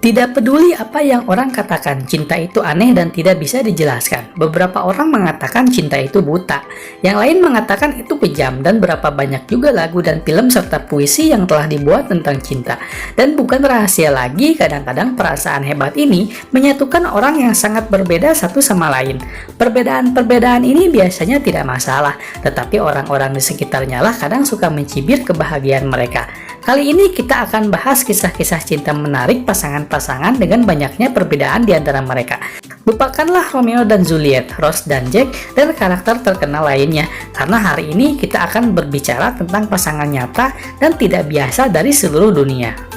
Tidak peduli apa yang orang katakan, cinta itu aneh dan tidak bisa dijelaskan. Beberapa orang mengatakan cinta itu buta, yang lain mengatakan itu kejam, dan berapa banyak juga lagu dan film serta puisi yang telah dibuat tentang cinta. Dan bukan rahasia lagi, kadang-kadang perasaan hebat ini menyatukan orang yang sangat berbeda satu sama lain. Perbedaan-perbedaan ini biasanya tidak masalah, tetapi orang-orang di sekitarnya lah kadang suka mencibir kebahagiaan mereka. Kali ini kita akan bahas kisah-kisah cinta menarik pasangan-pasangan dengan banyaknya perbedaan di antara mereka. Lupakanlah Romeo dan Juliet, Rose dan Jack, dan karakter terkenal lainnya, karena hari ini kita akan berbicara tentang pasangan nyata dan tidak biasa dari seluruh dunia.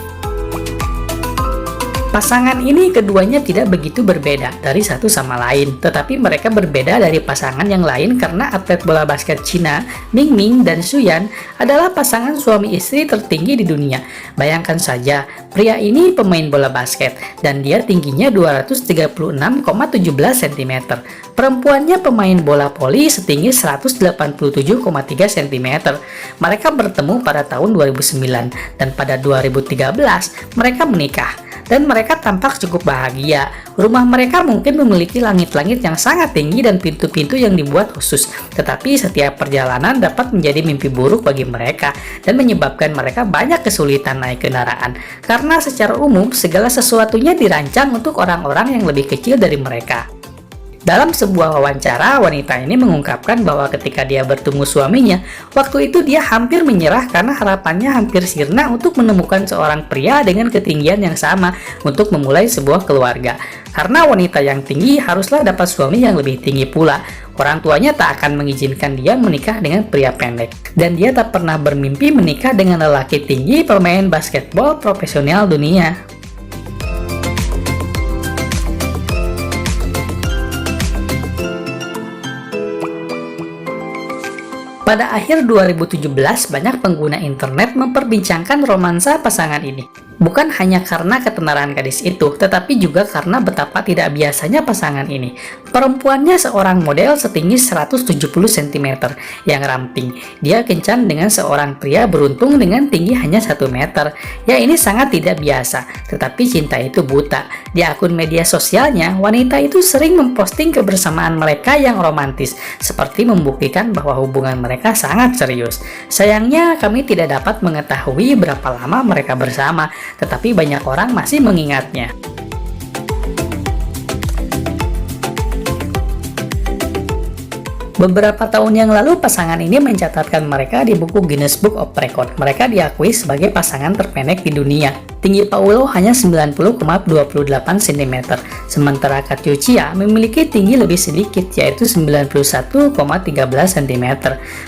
Pasangan ini keduanya tidak begitu berbeda dari satu sama lain, tetapi mereka berbeda dari pasangan yang lain karena atlet bola basket Cina, Ming Ming dan Su Yan adalah pasangan suami istri tertinggi di dunia. Bayangkan saja, pria ini pemain bola basket dan dia tingginya 236,17 cm. Perempuannya pemain bola voli setinggi 187,3 cm. Mereka bertemu pada tahun 2009 dan pada 2013 mereka menikah. Dan mereka tampak cukup bahagia. Rumah mereka mungkin memiliki langit-langit yang sangat tinggi dan pintu-pintu yang dibuat khusus. Tetapi setiap perjalanan dapat menjadi mimpi buruk bagi mereka dan menyebabkan mereka banyak kesulitan naik kendaraan. Karena secara umum segala sesuatunya dirancang untuk orang-orang yang lebih kecil dari mereka. Dalam sebuah wawancara, wanita ini mengungkapkan bahwa ketika dia bertemu suaminya, waktu itu dia hampir menyerah karena harapannya hampir sirna untuk menemukan seorang pria dengan ketinggian yang sama untuk memulai sebuah keluarga. Karena wanita yang tinggi haruslah dapat suami yang lebih tinggi pula. Orang tuanya tak akan mengizinkan dia menikah dengan pria pendek. Dan dia tak pernah bermimpi menikah dengan lelaki tinggi pemain basketbol profesional dunia. Pada akhir 2017, banyak pengguna internet memperbincangkan romansa pasangan ini. Bukan hanya karena ketenaran gadis itu, tetapi juga karena betapa tidak biasanya pasangan ini. Perempuannya seorang model setinggi 170 cm yang ramping. Dia kencan dengan seorang pria beruntung dengan tinggi hanya 1 meter. Ya, ini sangat tidak biasa, tetapi cinta itu buta. Di akun media sosialnya, wanita itu sering memposting kebersamaan mereka yang romantis, seperti membuktikan bahwa hubungan mereka sangat serius. Sayangnya, kami tidak dapat mengetahui berapa lama mereka bersama, tetapi banyak orang masih mengingatnya. Beberapa tahun yang lalu, pasangan ini mencatatkan mereka di buku Guinness Book of Record. Mereka diakui sebagai pasangan terpendek di dunia. Tinggi Paulo hanya 90,28 cm, sementara Katyucia memiliki tinggi lebih sedikit, yaitu 91,13 cm.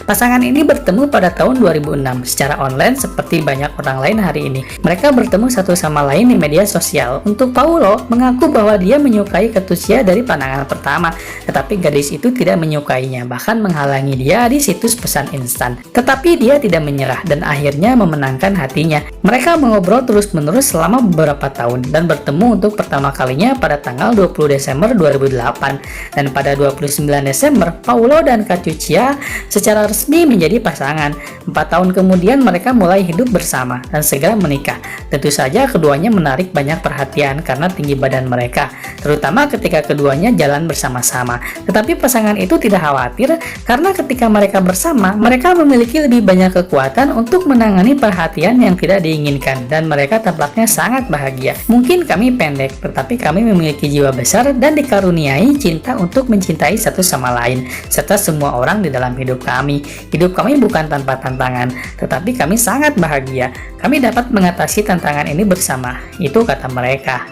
Pasangan ini bertemu pada tahun 2006 secara online seperti banyak orang lain hari ini. Mereka bertemu satu sama lain di media sosial. Untuk Paulo mengaku bahwa dia menyukai Katyucia dari pandangan pertama, tetapi gadis itu tidak menyukainya, bahkan menghalangi dia di situs pesan instan. Tetapi dia tidak menyerah dan akhirnya memenangkan hatinya. Mereka mengobrol terus-menerus selama beberapa tahun dan bertemu untuk pertama kalinya pada tanggal 20 Desember 2008. Dan pada 29 Desember, Paulo dan Katyucia secara resmi menjadi pasangan. 4 tahun kemudian mereka mulai hidup bersama dan segera menikah. Tentu saja keduanya menarik banyak perhatian karena tinggi badan mereka, terutama ketika keduanya jalan bersama-sama. Tetapi pasangan itu tidak khawatir karena ketika mereka bersama, mereka memiliki lebih banyak kekuatan untuk menangani perhatian yang tidak diinginkan dan mereka tampaknya sangat bahagia. Mungkin kami pendek, tetapi kami memiliki jiwa besar dan dikaruniai cinta untuk mencintai satu sama lain, serta semua orang di dalam hidup kami. Hidup kami bukan tanpa tantangan, tetapi kami sangat bahagia. Kami dapat mengatasi tantangan ini bersama, itu kata mereka.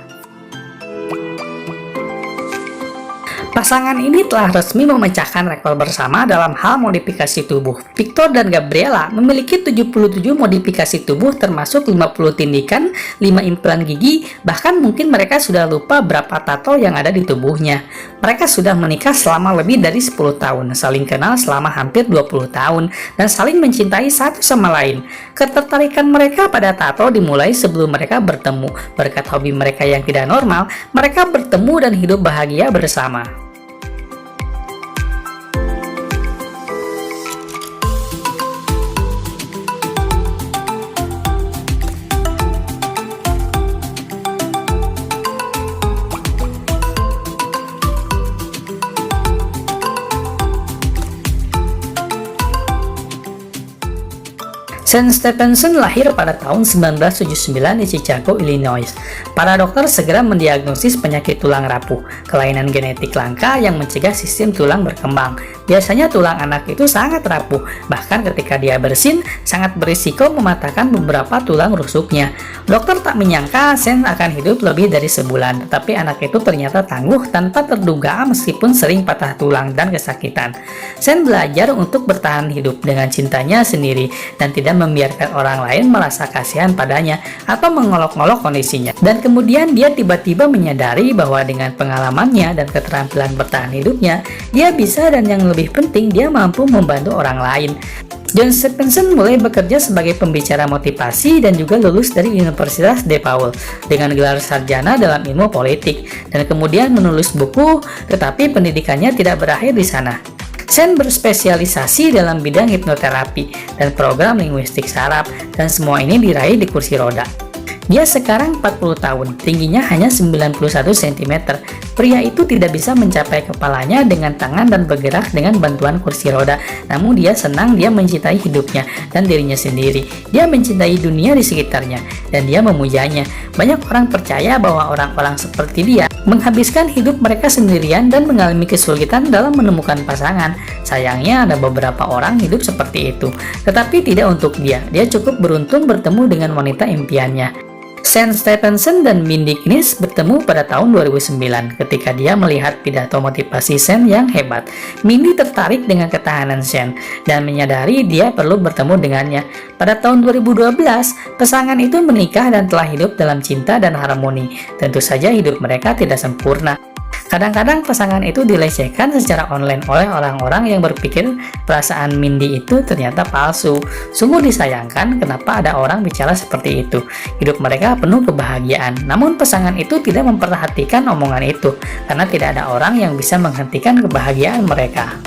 Pasangan ini telah resmi memecahkan rekor bersama dalam hal modifikasi tubuh. Victor dan Gabriela memiliki 77 modifikasi tubuh termasuk 50 tindikan, 5 implan gigi, bahkan mungkin mereka sudah lupa berapa tato yang ada di tubuhnya. Mereka sudah menikah selama lebih dari 10 tahun, saling kenal selama hampir 20 tahun, dan saling mencintai satu sama lain. Ketertarikan mereka pada tato dimulai sebelum mereka bertemu. Berkat hobi mereka yang tidak normal, mereka bertemu dan hidup bahagia bersama. Sean Stephenson lahir pada tahun 1979 di Chicago, Illinois. Para dokter segera mendiagnosis penyakit tulang rapuh, kelainan genetik langka yang mencegah sistem tulang berkembang. Biasanya tulang anak itu sangat rapuh, bahkan ketika dia bersin, sangat berisiko mematahkan beberapa tulang rusuknya. Dokter tak menyangka Sean akan hidup lebih dari sebulan, tetapi anak itu ternyata tangguh tanpa terduga meskipun sering patah tulang dan kesakitan. Sean belajar untuk bertahan hidup dengan cintanya sendiri dan tidak membiarkan orang lain merasa kasihan padanya atau mengolok-olok kondisinya. Dan kemudian dia tiba-tiba menyadari bahwa dengan pengalamannya dan keterampilan bertahan hidupnya, dia bisa dan yang lebih penting dia mampu membantu orang lain. John Stephenson mulai bekerja sebagai pembicara motivasi dan juga lulus dari Universitas DePaul dengan gelar sarjana dalam ilmu politik dan kemudian menulis buku, tetapi pendidikannya tidak berakhir di sana. Sean berspesialisasi dalam bidang hipnoterapi dan program linguistik saraf, dan semua ini diraih di kursi roda. Dia sekarang 40 tahun, tingginya hanya 91 cm. Pria itu tidak bisa mencapai kepalanya dengan tangan dan bergerak dengan bantuan kursi roda. Namun dia senang, dia mencintai hidupnya dan dirinya sendiri. Dia mencintai dunia di sekitarnya dan dia memujanya. Banyak orang percaya bahwa orang-orang seperti dia menghabiskan hidup mereka sendirian dan mengalami kesulitan dalam menemukan pasangan. Sayangnya ada beberapa orang hidup seperti itu, tetapi tidak untuk dia. Dia cukup beruntung bertemu dengan wanita impiannya. Sean Stephenson dan Mindy Knies bertemu pada tahun 2009 ketika dia melihat pidato motivasi Sean yang hebat. Mindy tertarik dengan ketahanan Sean dan menyadari dia perlu bertemu dengannya. Pada tahun 2012, pasangan itu menikah dan telah hidup dalam cinta dan harmoni. Tentu saja hidup mereka tidak sempurna. Kadang-kadang pasangan itu dilecehkan secara online oleh orang-orang yang berpikir perasaan Mindy itu ternyata palsu. Sungguh disayangkan kenapa ada orang bicara seperti itu. Hidup mereka penuh kebahagiaan, namun pasangan itu tidak memperhatikan omongan itu, karena tidak ada orang yang bisa menghentikan kebahagiaan mereka.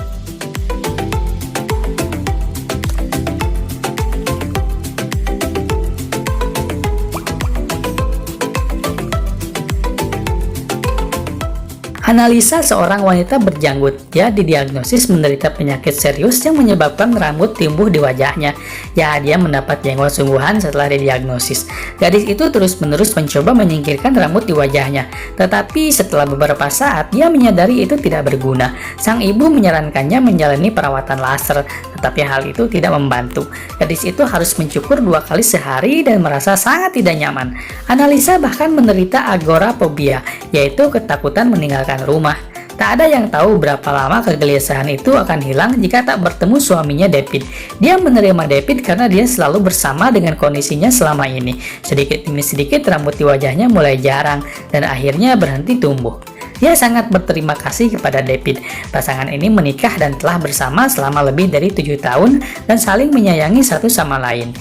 Analisa seorang wanita berjanggut. Dia didiagnosis menderita penyakit serius yang menyebabkan rambut tumbuh di wajahnya. Ya, dia mendapat jenggot sungguhan setelah didiagnosis. Gadis itu terus-menerus mencoba menyingkirkan rambut di wajahnya. Tetapi setelah beberapa saat, dia menyadari itu tidak berguna. Sang ibu menyarankannya menjalani perawatan laser, tetapi hal itu tidak membantu. Gadis itu harus mencukur 2 kali sehari dan merasa sangat tidak nyaman. Analisa bahkan menderita agorafobia, yaitu ketakutan meninggalkan rumah. Tak ada yang tahu berapa lama kegelisahan itu akan hilang jika tak bertemu suaminya David. Dia menerima David karena dia selalu bersama dengan kondisinya selama ini. Sedikit demi sedikit rambut di wajahnya mulai jarang dan akhirnya berhenti tumbuh. Dia sangat berterima kasih kepada David. Pasangan ini menikah dan telah bersama selama lebih dari 7 tahun dan saling menyayangi satu sama lain.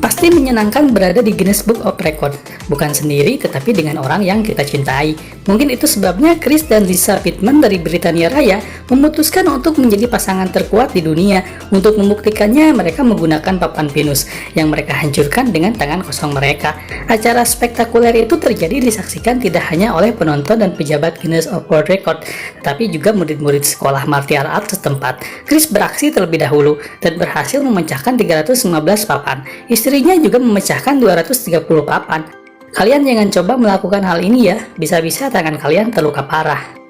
Pasti menyenangkan berada di Guinness Book of Record, bukan sendiri tetapi dengan orang yang kita cintai. Mungkin itu sebabnya Chris dan Lisa Pittman dari Britania Raya memutuskan untuk menjadi pasangan terkuat di dunia. Untuk membuktikannya, mereka menggunakan papan pinus yang mereka hancurkan dengan tangan kosong mereka. Acara spektakuler itu terjadi disaksikan tidak hanya oleh penonton dan pejabat Guinness World Record, tetapi juga murid-murid sekolah martial arts setempat. Chris beraksi terlebih dahulu dan berhasil memecahkan 315 papan. Istrinya juga memecahkan 230 papan. Kalian jangan coba melakukan hal ini ya, bisa-bisa tangan kalian terluka parah.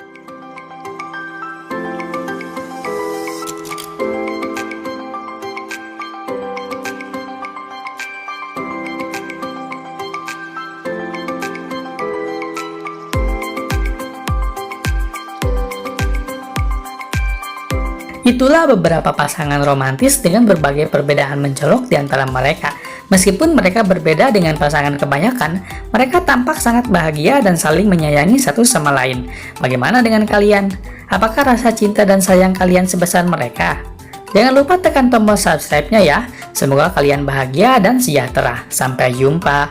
Itulah beberapa pasangan romantis dengan berbagai perbedaan mencolok di antara mereka. Meskipun mereka berbeda dengan pasangan kebanyakan, mereka tampak sangat bahagia dan saling menyayangi satu sama lain. Bagaimana dengan kalian? Apakah rasa cinta dan sayang kalian sebesar mereka? Jangan lupa tekan tombol subscribe-nya ya. Semoga kalian bahagia dan sejahtera. Sampai jumpa.